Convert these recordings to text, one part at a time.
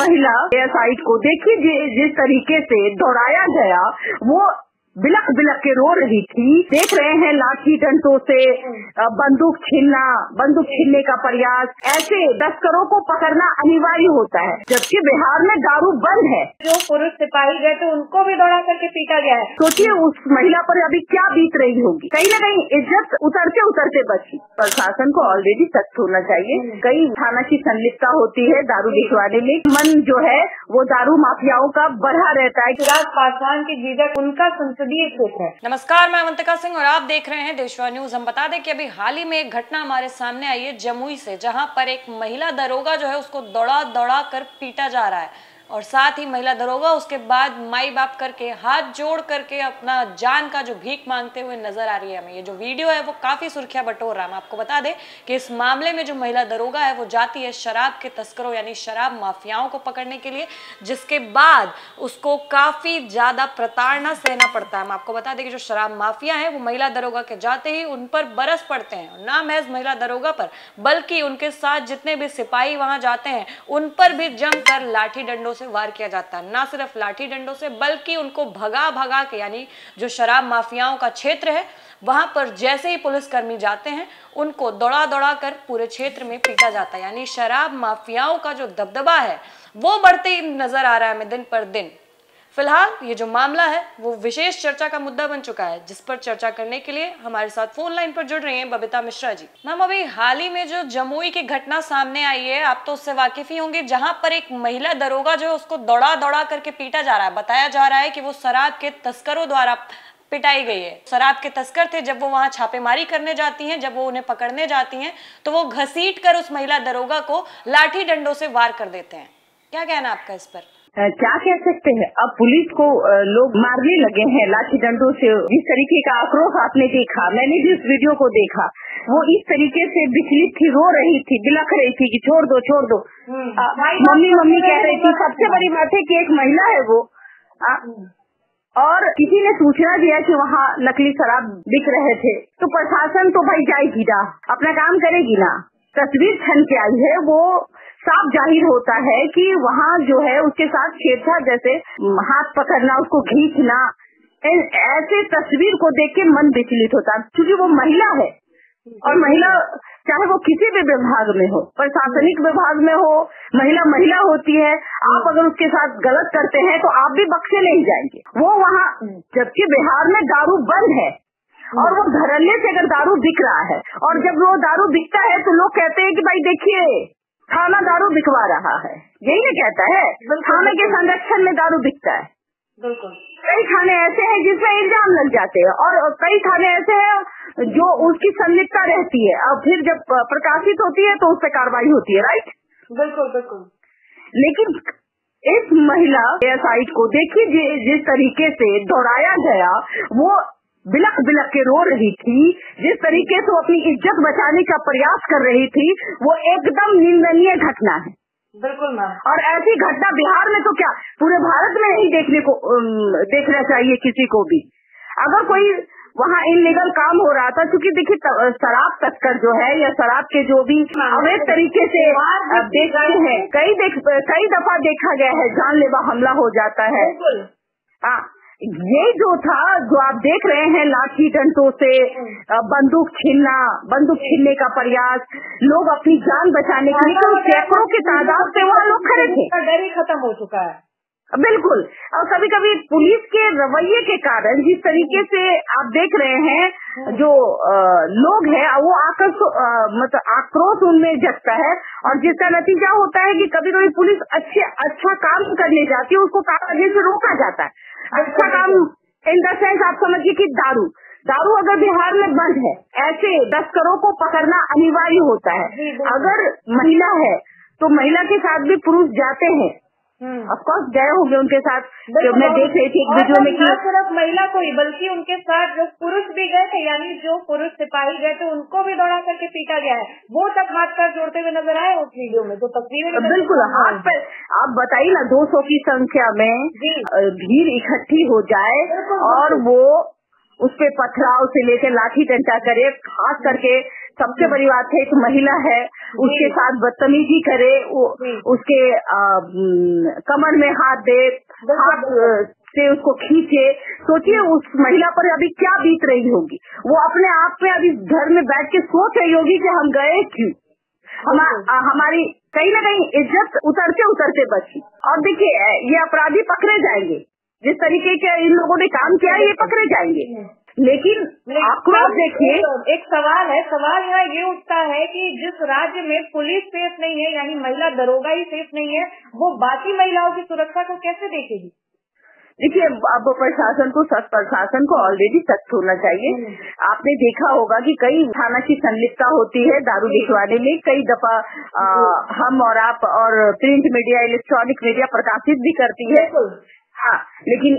महिला साइट को देखिए जिस तरीके से दौड़ाया गया, वो बिलख बिलख के रो रही थी। देख रहे हैं लाठी डंडों से बंदूक छीनने का प्रयास, ऐसे तस्करों को पकड़ना अनिवार्य होता है, जबकि बिहार में दारू बंद है। जो पुरुष सिपाही गए थे उनको भी दौड़ा करके पीटा गया है। सोचिए उस महिला पर अभी क्या बीत रही होगी। कहीं न कहीं इज्जत उतरते उतरते बची। प्रशासन को ऑलरेडी सख्त होना चाहिए। कई थाना की संलिप्तता होती है दारू बिकवाने में। मन जो है वो दारू माफियाओं का बढ़ा रहता है। चिराग पासवान की जीजा उनका संसदीय क्षेत्र है। नमस्कार, मैं अवंतिका सिंह और आप देख रहे हैं देशवा न्यूज। हम बता दें कि अभी हाल ही में एक घटना हमारे सामने आई है जमुई से, जहां पर एक महिला दरोगा जो है उसको दौड़ा दौड़ा कर पीटा जा रहा है और साथ ही महिला दरोगा उसके बाद माई बाप करके हाथ जोड़ करके अपना जान का जो भीख मांगते हुए नजर आ रही है हमें। ये जो वीडियो है वो काफी सुर्खियां बटोर रहा है। हम आपको बता दें कि इस मामले में जो महिला दरोगा है वो जाती है शराब के तस्करों यानी शराब माफियाओं को पकड़ने के लिए, जिसके बाद उसको काफी ज्यादा प्रताड़ना सहना पड़ता है। हम आपको बता दें कि जो शराब माफिया है वो महिला दरोगा के जाते ही उन पर बरस पड़ते हैं, ना महज महिला दरोगा पर बल्कि उनके साथ जितने भी सिपाही वहां जाते हैं उन पर भी जमकर लाठी डंडों से वार किया जाता है। ना सिर्फ लाठी डंडों से बल्कि उनको भगा भगा के, यानी जो शराब माफियाओं का क्षेत्र है वहां पर जैसे ही पुलिसकर्मी जाते हैं उनको दौड़ा दौड़ा कर पूरे क्षेत्र में पीटा जाता है। यानी शराब माफियाओं का जो दबदबा है वो बढ़ते ही नजर आ रहा है हमें दिन पर दिन। फिलहाल ये जो मामला है वो विशेष चर्चा का मुद्दा बन चुका है, जिस पर चर्चा करने के लिए हमारे साथ फोन लाइन पर जुड़ रही हैं बबीता मिश्रा जी। मैम, अभी हाल ही में जो जमुई की घटना सामने आई है, आप तो उससे वाकिफ ही होंगे, जहां पर एक महिला दरोगा जो है उसको दौड़ा दौड़ा करके पीटा जा रहा है। बताया जा रहा है कि वो शराब के तस्करों द्वारा पिटाई गई है। शराब के तस्कर थे, जब वो वहां छापेमारी करने जाती हैं, जब वो उन्हें पकड़ने जाती हैं तो वो घसीट कर उस महिला दरोगा को लाठी डंडों से वार कर देते हैं। क्या कहना आपका इस पर? क्या कह सकते हैं, अब पुलिस को लोग मारने लगे हैं लाठी डंडों से। जिस तरीके का आक्रोश आपने देखा, मैंने भी उस वीडियो को देखा, वो इस तरीके से विचलित थी, रो रही थी, बिलख रही थी कि छोड़ दो छोड़ दो। मम्मी मम्मी कह रही थी। सबसे बड़ी बात है कि एक महिला है वो, और किसी ने सूचना दिया कि वहाँ नकली शराब बिक रहे थे, तो प्रशासन तो भाई जाएगी ना, अपना काम करेगी ना। तस्वीर छन के आई है, वो साफ जाहिर होता है कि वहाँ जो है उसके साथ छेड़छाड़, जैसे हाथ पकड़ना, उसको खींचना, ऐसे तस्वीर को देख के मन विचलित होता है। क्योंकि वो महिला है और महिला चाहे वो किसी भी विभाग में हो, प्रशासनिक विभाग में हो, महिला महिला होती है। आप अगर उसके साथ गलत करते हैं तो आप भी बख्शे नहीं जाएंगे। वो वहाँ, जबकि बिहार में दारू बंद है और वो धड़ल्ले से अगर दारू बिक रहा है, और जब वो दारू बिकता है तो लोग कहते हैं कि भाई देखिए थाना दारू बिकवा रहा है, यही नहीं कहता है, थाने के संरक्षण में दारू बिकता है। बिल्कुल, कई थाने ऐसे हैं जिसमें इल्जाम लग जाते हैं और कई थाने ऐसे हैं जो उसकी संलिप्तता रहती है, और फिर जब प्रकाशित होती है तो उस पर कार्रवाई होती है। राइट, बिल्कुल बिल्कुल। लेकिन इस महिला साइट को देखिए जिस तरीके से दौड़ाया गया, वो बिलख बिलख के रो रही थी, जिस तरीके से वो अपनी इज्जत बचाने का प्रयास कर रही थी, वो एकदम निंदनीय घटना है। बिल्कुल मैम। और ऐसी घटना बिहार में तो क्या पूरे भारत में नहीं देखना चाहिए किसी को भी। अगर कोई वहाँ इलीगल काम हो रहा था, क्योंकि देखिए शराब तस्कर जो है या शराब के जो भी अवैध तरीके से बेचते हैं, कई दफा देखा गया है जानलेवा हमला हो जाता है। हाँ, ये जो था, जो आप देख रहे हैं लाठी डंडों से बंदूक छीनने का प्रयास, लोग अपनी जान बचाने के लिए सैकड़ों की तादाद से वहाँ लोग खड़े थे। डर ही खत्म हो चुका है। बिल्कुल, और कभी कभी पुलिस के रवैये के कारण जिस तरीके से आप देख रहे हैं जो लोग हैं वो मतलब आक्रोश उनमें जगता है, और जिसका नतीजा होता है कि कभी कभी पुलिस अच्छा काम करने जाती है, उसको करने से रोका जाता है। अच्छा काम इन द सेंस आप समझिए कि दारू अगर बिहार में बंद है, ऐसे तस्करों को पकड़ना अनिवार्य होता है। अगर महिला है तो महिला के साथ भी पुरुष जाते हैं, ऑफकोर्स गए होंगे उनके साथ। जब मैं देख रही थी एक वीडियो में कि सिर्फ महिला को ही बल्कि उनके साथ जो पुरुष भी गए थे, यानी जो पुरुष सिपाही गए थे उनको भी दौड़ा करके पीटा गया है। वो तक हाथ पैर जोड़ते हुए नजर आए उस वीडियो में, जो तस्वीरें। बिल्कुल, हाथ पैर आप बताइए ना, 200 की संख्या में भीड़ इकट्ठी हो जाए और वो उस पे पथराव से लेकर लाठी डंडा करे, खास करके सबसे बड़ी बात है, एक महिला है, उसके साथ बदतमीजी करे, उसके कमर में हाथ दे, हाथ से उसको खींचे। सोचिए उस महिला पर अभी क्या बीत रही होगी। वो अपने आप में अभी घर में बैठ के सोच रही होगी कि हम गए क्यों। हमारी कहीं ना कहीं इज्जत उतरते उतरते बची। और देखिए ये अपराधी पकड़े जाएंगे, जिस तरीके के इन लोगों ने काम किया ये पकड़े जाएंगे, लेकिन आक्रोश देखिए। एक सवाल है, सवाल यहाँ ये उठता है कि जिस राज्य में पुलिस सेफ नहीं है, यानी महिला दरोगा ही सेफ नहीं है, वो बाकी महिलाओं की सुरक्षा को कैसे देखेगी? देखिए अब प्रशासन को ऑलरेडी सख्त होना चाहिए। आपने देखा होगा कि कई थाना की संलिप्तता होती है दारू बिकवाने में। कई दफा हम और आप और प्रिंट मीडिया, इलेक्ट्रॉनिक मीडिया प्रकाशित भी करती है। हाँ, लेकिन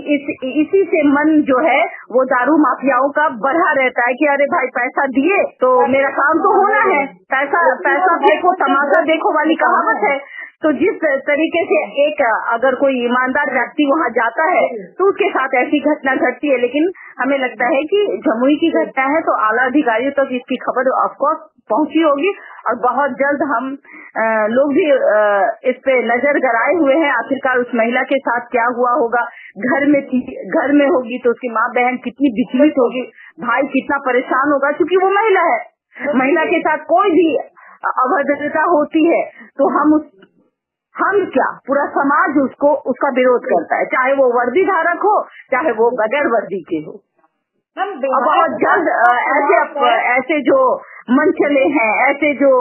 इसी से मन जो है वो दारू माफियाओं का बढ़ा रहता है कि अरे भाई पैसा दिए तो मेरा काम तो होना है, पैसा देखो तमाशा देखो वाली कहावत है। तो जिस तरीके से एक अगर कोई ईमानदार व्यक्ति वहाँ जाता है तो उसके साथ ऐसी घटना घटती है। लेकिन हमें लगता है कि जमुई की घटना है तो आला अधिकारियों तक इसकी खबर ऑफकोर्स पहुंची होगी और बहुत जल्द हम लोग भी इस पे नजर गड़ाए हुए हैं। आखिरकार उस महिला के साथ क्या हुआ होगा, घर में होगी तो उसकी माँ बहन कितनी विचलित होगी, भाई कितना परेशान होगा, क्योंकि वो महिला है। महिला के साथ कोई भी अभद्रता होती है तो हम क्या पूरा समाज उसका विरोध करता है, चाहे वो वर्दी धारक हो चाहे वो बगैर वर्दी के हो। बहुत जल्द ऐसे जो मनचले हैं, ऐसे जो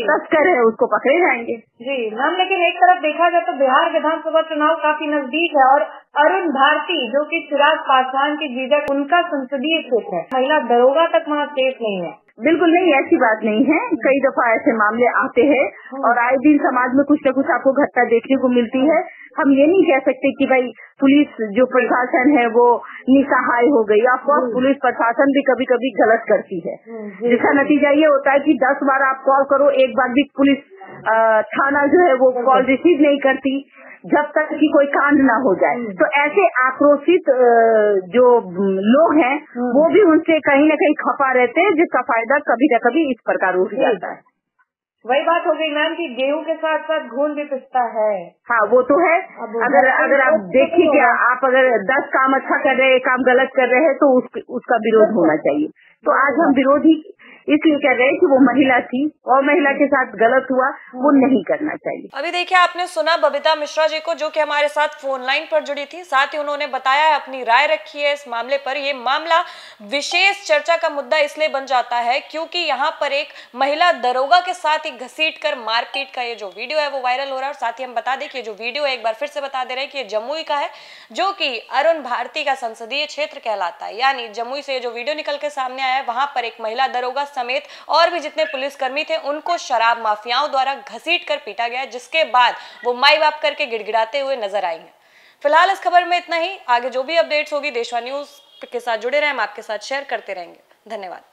तस्कर है उसको पकड़े जाएंगे। जी मैम, लेकिन एक तरफ देखा जाए तो बिहार विधानसभा चुनाव काफी नजदीक है और अरुण भारती जो कि चिराग पासवान के जीजा, उनका संसदीय क्षेत्र है, महिला दरोगा तक वहाँ सेफ नहीं है। बिल्कुल नहीं, ऐसी बात नहीं है। कई दफा ऐसे मामले आते हैं और आए दिन समाज में कुछ न कुछ आपको घटना देखने को मिलती है। हम ये नहीं कह सकते कि भाई पुलिस जो प्रशासन है वो निसहाय हो गई। ऑफकोर्स पुलिस प्रशासन भी कभी कभी गलत करती है, जिसका नतीजा ये होता है कि 10 बार आप कॉल करो, एक बार भी पुलिस थाना जो है वो कॉल रिसीव नहीं करती जब तक कि कोई कांड ना हो जाए। तो ऐसे आक्रोशित जो लोग हैं वो भी उनसे कहीं न कहीं खफा रहते हैं, जिसका फायदा कभी न कभी इस प्रकार उठ जाता है। वही बात हो गई मैम कि गेहूं के साथ साथ घून भी पिसता है। हाँ वो तो है। अगर आप देखिए कि आप अगर 10 काम अच्छा कर रहे हैं, काम गलत कर रहे हैं तो उसका विरोध होना चाहिए। तो आज हम विरोध ही इसलिए कह रहे हैं कि वो महिला थी और महिला के साथ गलत हुआ, वो नहीं करना चाहिए। अभी देखिए आपने सुना बबीता मिश्रा जी को, जो कि हमारे साथ फोन लाइन पर जुड़ी थी। साथ ही उन्होंने बताया है, अपनी राय रखी है इस मामले पर। ये मामला विशेष चर्चा का मुद्दा इसलिए बन जाता है क्योंकि यहाँ पर एक महिला दरोगा के साथ एक घसीटकर मारपीट का ये जो वीडियो है वो वायरल हो रहा है। और साथ ही हम बता दें कि जो वीडियो एक बार फिर से बता दे रहे हैं कि जमुई का है, जो कि अरुण भारती का संसदीय क्षेत्र कहलाता है। यानी जमुई से जो वीडियो निकल के सामने आया है वहां पर एक महिला दरोगा समेत और भी जितने पुलिसकर्मी थे उनको शराब माफियाओं द्वारा घसीट कर पीटा गया, जिसके बाद वो माई बाप करके गिड़गिड़ाते हुए नजर आई हैं। फिलहाल इस खबर में इतना ही। आगे जो भी अपडेट्स होगी देशवा न्यूज के साथ जुड़े रहें, हम आपके साथ शेयर करते रहेंगे। धन्यवाद।